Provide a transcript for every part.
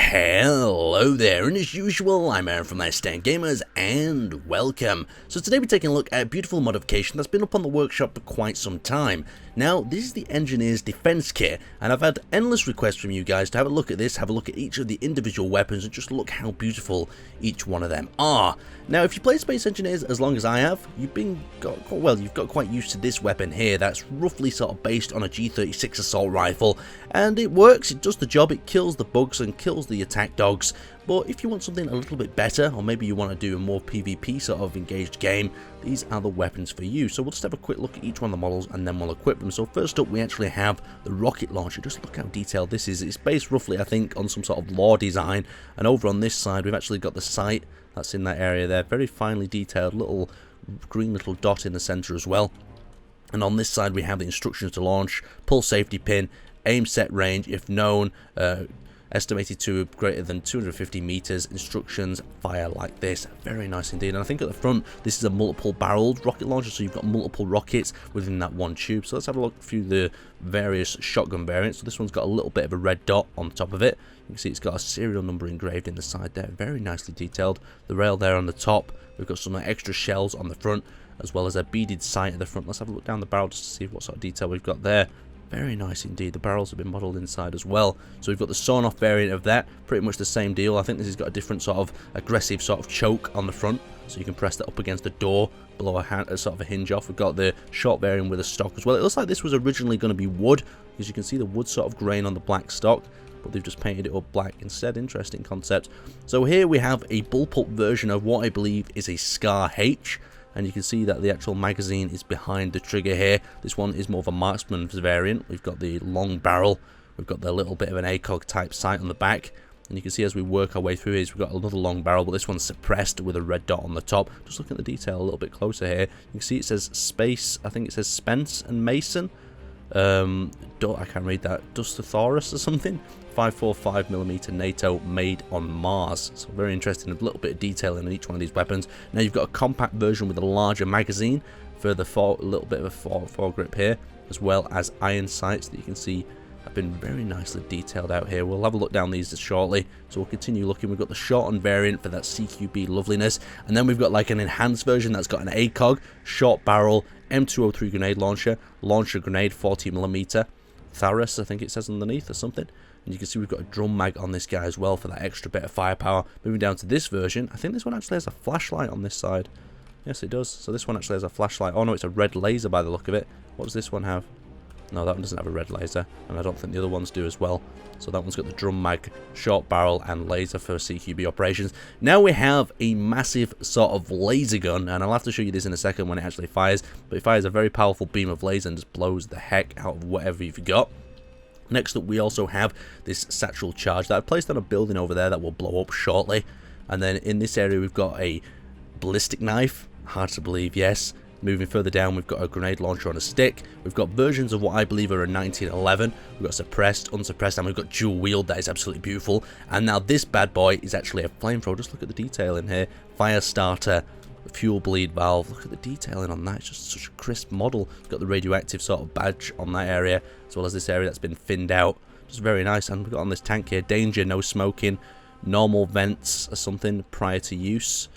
Hello there, and as usual, I'm Aaron from Let's Stand Gamers, and welcome. So today we're taking a look at a beautiful modification that's been up on the workshop for quite some time. Now, this is the Engineer's Defense Kit, and I've had endless requests from you guys to have a look at this, have a look at each of the individual weapons, and just look how beautiful each one of them are. Now, if you play Space Engineers as long as I have, you've got quite used to this weapon here that's roughly sort of based on a G36 assault rifle, and it works, it does the job, it kills the bugs and kills the attack dogs. But if you want something a little bit better, or maybe you want to do a more PvP sort of engaged game, these are the weapons for you. So we'll just have a quick look at each one of the models and then we'll equip them. So first up we actually have the rocket launcher. Just look how detailed this is. It's based roughly, I think, on some sort of law design, and over on this side we've actually got the sight that's in that area there, very finely detailed, little green little dot in the center as well. And on this side we have the instructions to launch, pull safety pin, aim set range if known, estimated to greater than 250 meters, instructions, fire like this. Very nice indeed. And I think at the front this is a multiple barreled rocket launcher, so you've got multiple rockets within that one tube. So let's have a look through the various shotgun variants. So this one's got a little bit of a red dot on the top of it. You can see it's got a serial number engraved in the side there, very nicely detailed. The rail there on the top, we've got some extra shells on the front, as well as a beaded sight at the front. Let's have a look down the barrel just to see what sort of detail we've got there. Very nice indeed. The barrels have been modelled inside as well. So we've got the sawn-off variant of that, pretty much the same deal. I think this has got a different sort of aggressive sort of choke on the front, so you can press that up against the door, below a sort of a hinge off. We've got the short variant with a stock as well. It looks like this was originally going to be wood, because you can see the wood sort of grain on the black stock, but they've just painted it up black instead. Interesting concept. So here we have a bullpup version of what I believe is a Scar H. And you can see that the actual magazine is behind the trigger here. This one is more of a marksman's variant. We've got the long barrel. We've got the little bit of an ACOG type sight on the back. And you can see as we work our way through here, we've got another long barrel, but this one's suppressed with a red dot on the top. Just look at the detail a little bit closer here. You can see it says Space, I think it says Spence and Mason. I can't read that. Dustathoris or something. 545mm NATO, made on Mars. So very interesting, a little bit of detail in each one of these weapons. Now you've got a compact version with a larger magazine for the little bit of a foregrip here, as well as iron sights that you can see have been very nicely detailed out here. We'll have a look down these shortly, so we'll continue looking. We've got the shortened variant for that CQB loveliness, and then we've got like an enhanced version that's got an ACOG, short barrel, M203 grenade launcher, launcher grenade 40mm, Tharis I think it says underneath or something. And you can see we've got a drum mag on this guy as well for that extra bit of firepower. Moving down to this version, I think this one actually has a flashlight on this side. Yes, it does. So this one actually has a flashlight. Oh no, it's a red laser by the look of it. What does this one have? No, that one doesn't have a red laser, and I don't think the other ones do as well. So that one's got the drum mag, short barrel, and laser for CQB operations. Now we have a massive sort of laser gun, and I'll have to show you this in a second when it actually fires. But it fires a very powerful beam of laser and just blows the heck out of whatever you've got. Next up, we also have this Satchel Charge that I've placed on a building over there that will blow up shortly. And then in this area, we've got a Ballistic Knife. Hard to believe, yes. Moving further down, we've got a grenade launcher on a stick. We've got versions of what I believe are a 1911. We've got suppressed, unsuppressed, and we've got dual wield. That is absolutely beautiful. And now this bad boy is actually a flamethrower. Just look at the detail in here. Fire starter, fuel bleed valve. Look at the detailing on that. It's just such a crisp model. It's got the radioactive sort of badge on that area, as well as this area that's been thinned out. Just very nice. And we've got on this tank here, danger, no smoking, normal vents or something prior to use.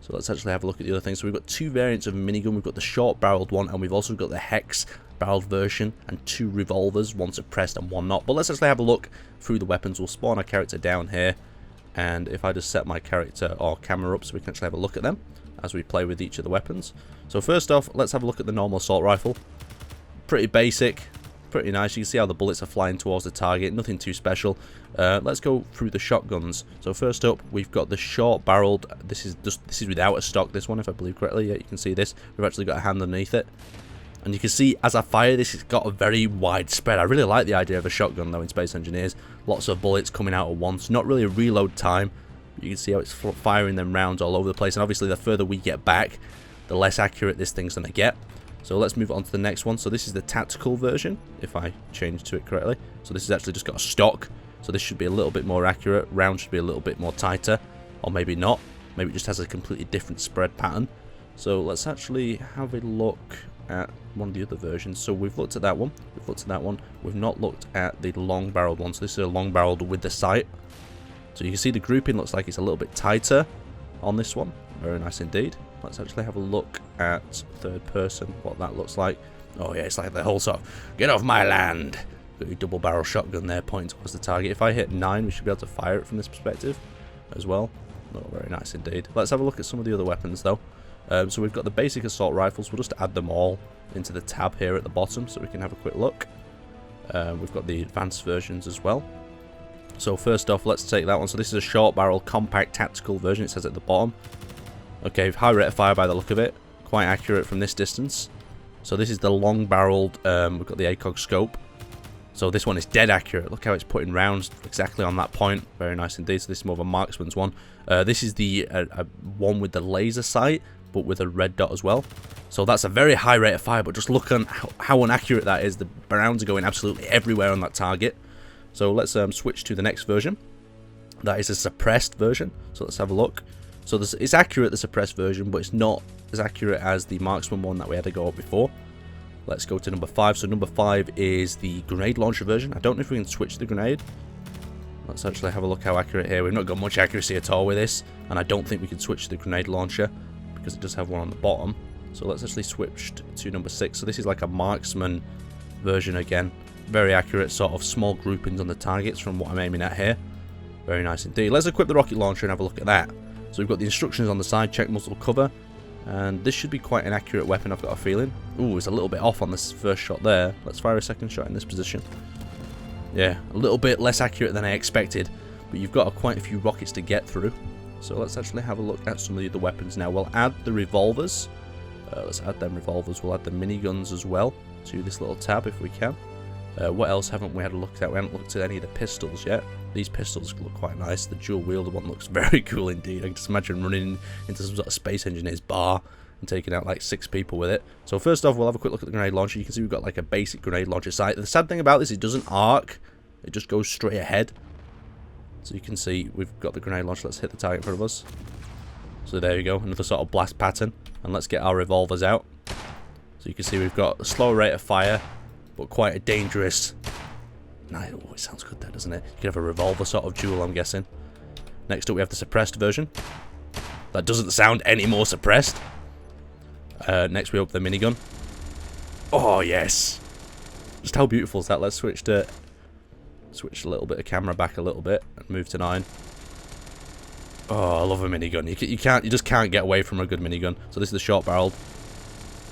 So let's actually have a look at the other things. So we've got two variants of minigun. We've got the short barreled one, and we've also got the hex barreled version, and two revolvers, one suppressed and one not. But let's actually have a look through the weapons. We'll spawn our character down here, and if I just set my character or camera up so we can actually have a look at them as we play with each of the weapons. So first off, let's have a look at the normal assault rifle. Pretty basic, pretty nice. You can see how the bullets are flying towards the target, nothing too special. Let's go through the shotguns. So first up, we've got the short barreled. This is without a stock, this one, if I believe correctly. Yeah, you can see this. We've actually got a hand underneath it. And you can see as I fire this, it's got a very wide spread. I really like the idea of a shotgun though in Space Engineers. Lots of bullets coming out at once. Not really a reload time. You can see how it's firing them rounds all over the place, and obviously the further we get back, the less accurate this thing's going to get. So let's move on to the next one. So this is the tactical version, if I change to it correctly. So this has actually just got a stock, so this should be a little bit more accurate. Round should be a little bit more tighter, or maybe not. Maybe it just has a completely different spread pattern. So let's actually have a look at one of the other versions. So we've looked at that one, we've looked at that one, we've not looked at the long barreled one. So this is a long barreled with the sight. So you can see the grouping looks like it's a little bit tighter on this one. Very nice indeed. Let's actually have a look at third person, what that looks like. Oh yeah, it's like the whole sort of, get off my land. Got your double barrel shotgun there pointing towards the target. If I hit 9, we should be able to fire it from this perspective as well. Oh, very nice indeed. Let's have a look at some of the other weapons though. So we've got the basic assault rifles. We'll just add them all into the tab here at the bottom so we can have a quick look. We've got the advanced versions as well. So first off, let's take that one. So this is a short barrel compact tactical version. It says at the bottom. Okay, high rate of fire by the look of it. Quite accurate from this distance. So this is the long barreled, we've got the ACOG scope. So this one is dead accurate. Look how it's putting rounds exactly on that point. Very nice indeed. So this is more of a marksman's one. This is the one with the laser sight, but with a red dot as well. So that's a very high rate of fire, but just look on how inaccurate that is. The rounds are going absolutely everywhere on that target. So let's switch to the next version. That is a suppressed version. So let's have a look. So it's accurate, the suppressed version, but it's not as accurate as the marksman one that we had to go up before. Let's go to number 5. So number 5 is the grenade launcher version. I don't know if we can switch the grenade. Let's actually have a look how accurate here. We've not got much accuracy at all with this, and I don't think we can switch the grenade launcher because it does have one on the bottom. So let's actually switch to number 6. So this is like a marksman version again. Very accurate, sort of small groupings on the targets from what I'm aiming at here. Very nice indeed. Let's equip the rocket launcher and have a look at that. So we've got the instructions on the side, check muzzle cover. And this should be quite an accurate weapon, I've got a feeling. Ooh, it's a little bit off on this first shot there. Let's fire a second shot in this position. Yeah, a little bit less accurate than I expected. But you've got quite a few rockets to get through. So let's actually have a look at some of the other weapons now. We'll add the revolvers. Let's add them revolvers. We'll add the miniguns as well to this little tab if we can. What else haven't we had a look at? We haven't looked at any of the pistols yet. These pistols look quite nice. The dual wielder one looks very cool indeed. I can just imagine running into some sort of space engineer's bar and taking out like 6 people with it. So first off, we'll have a quick look at the grenade launcher. You can see we've got like a basic grenade launcher sight. The sad thing about this, it doesn't arc. It just goes straight ahead. So you can see we've got the grenade launcher. Let's hit the target in front of us. So there you go, another sort of blast pattern. And let's get our revolvers out. So you can see we've got a slow rate of fire, but quite a dangerous... Nice. Oh, it sounds good there, doesn't it? You can have a revolver sort of duel, I'm guessing. Next up, we have the suppressed version. That doesn't sound any more suppressed. Next, we have the minigun. Oh, yes. Just how beautiful is that? Let's switch a little bit of camera back a little bit and move to 9. Oh, I love a minigun. You just can't get away from a good minigun. So this is the short barreled.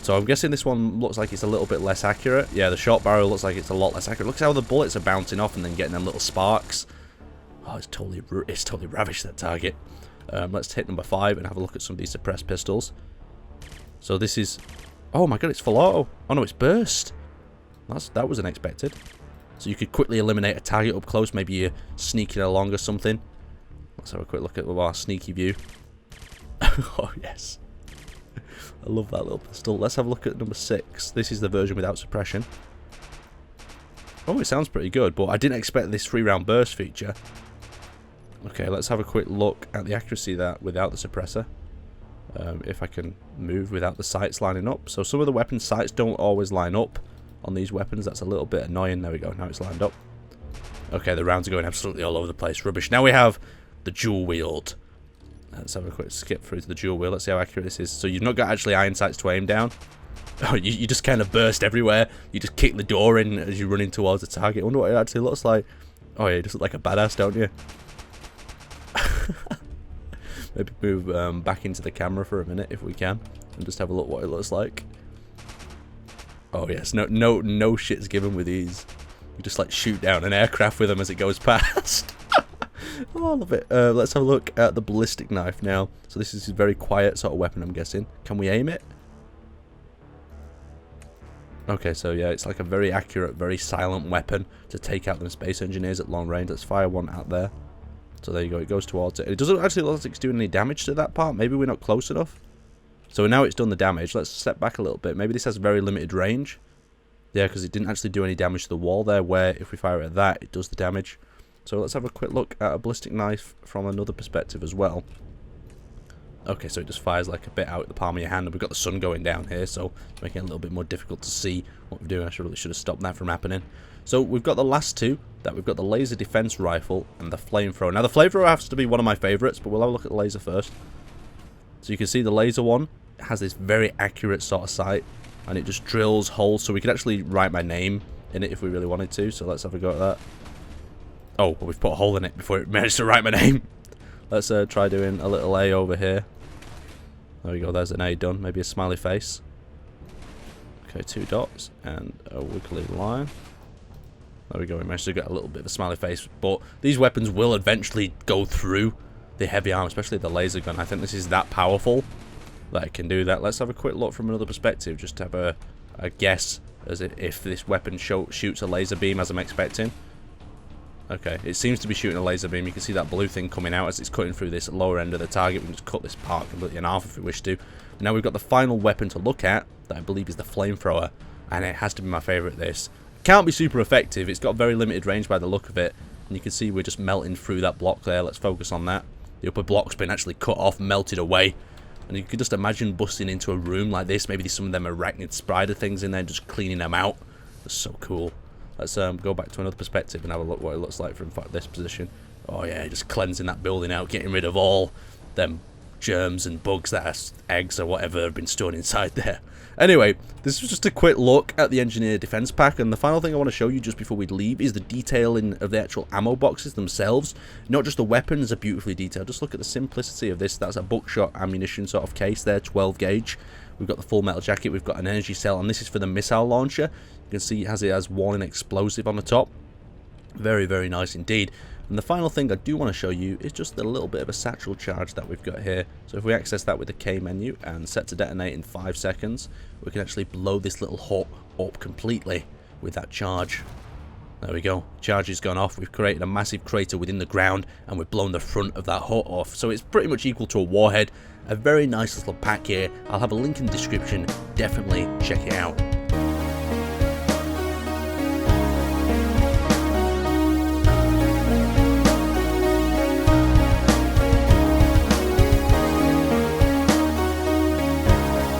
So I'm guessing this one looks like it's a little bit less accurate. Yeah, the short barrel looks like it's a lot less accurate. Look how the bullets are bouncing off and then getting them little sparks. Oh, it's totally ravished, that target. Let's hit number 5 and have a look at some of these suppressed pistols. So this is... Oh my god, it's full auto. Oh no, it's burst. That was unexpected. So you could quickly eliminate a target up close. Maybe you're sneaking along or something. Let's have a quick look at our sneaky view. Oh, yes. I love that little pistol. Let's have a look at number 6. This is the version without suppression. Oh, it sounds pretty good, but I didn't expect this 3-round burst feature. Okay, let's have a quick look at the accuracy of that without the suppressor. If I can move without the sights lining up. So some of the weapon sights don't always line up on these weapons. That's a little bit annoying. There we go. Now it's lined up. Okay, the rounds are going absolutely all over the place. Rubbish. Now we have the dual wield. Let's have a quick skip through to the dual wield. Let's see how accurate this is. So you've not got actually iron sights to aim down. Oh, you just kind of burst everywhere. You just kick the door in as you're running towards the target. I wonder what it actually looks like. Oh yeah, you just look like a badass, don't you? Maybe move back into the camera for a minute if we can, and just have a look what it looks like. Oh yes, no shit's given with these. You just like shoot down an aircraft with them as it goes past. Oh, I love it. Let's have a look at the ballistic knife now. So this is a very quiet sort of weapon, I'm guessing. Can we aim it? Okay, so yeah, it's like a very accurate, very silent weapon to take out them space engineers at long range. Let's fire one out there. So there you go, it goes towards it. It doesn't actually look like it's doing any damage to that part. Maybe we're not close enough. So now it's done the damage. Let's step back a little bit. Maybe this has very limited range. Yeah, because it didn't actually do any damage to the wall there, where if we fire it at that, it does the damage. So let's have a quick look at a ballistic knife from another perspective as well. Okay, so it just fires like a bit out at the palm of your hand, and we've got the sun going down here, so it's making it a little bit more difficult to see what we're doing. I really should have stopped that from happening. So we've got the last two, that we've got the laser defense rifle and the flamethrower. Now the flamethrower has to be one of my favorites, but we'll have a look at the laser first. So you can see the laser one has this very accurate sort of sight, and it just drills holes, so we could actually write my name in it if we really wanted to. So let's have a go at that. Oh, well, we've put a hole in it before it managed to write my name. Let's try doing a little A over here. There we go, there's an A done. Maybe a smiley face. Okay, 2 dots and a wiggly line. There we go, we managed to get a little bit of a smiley face. But these weapons will eventually go through the heavy arm, especially the laser gun. I think this is that powerful that it can do that. Let's have a quick look from another perspective, just to have a guess as if this weapon shoots a laser beam as I'm expecting. Okay, it seems to be shooting a laser beam. You can see that blue thing coming out as it's cutting through this lower end of the target. We can just cut this part completely in half if we wish to. And now we've got the final weapon to look at, that I believe is the flamethrower, and it has to be my favourite. This can't be super effective. It's got very limited range by the look of it, and you can see we're just melting through that block there. Let's focus on that. The upper block's been actually cut off, melted away, and you could just imagine busting into a room like this. Maybe there's some of them arachnid spider things in there, just cleaning them out. That's so cool. Let's go back to another perspective and have a look what it looks like from this position. Oh yeah, just cleansing that building out, getting rid of all them germs and bugs that are eggs or whatever have been stored inside there. Anyway, this was just a quick look at the Engineer Defense Pack, and the final thing I want to show you just before we leave is the detailing of the actual ammo boxes themselves. Not just the weapons are beautifully detailed, just look at the simplicity of this. That's a buckshot ammunition sort of case there, 12 gauge. We've got the full metal jacket, we've got an energy cell, and this is for the missile launcher. You can see it has warning explosive on the top. Very, very nice indeed. And the final thing I do want to show you is just a little bit of a satchel charge that we've got here. So if we access that with the K menu and set to detonate in 5 seconds, we can actually blow this little hut up completely with that charge. There we go. Charge has gone off. We've created a massive crater within the ground, and we've blown the front of that hut off. So it's pretty much equal to a warhead. A very nice little pack here. I'll have a link in the description. Definitely check it out.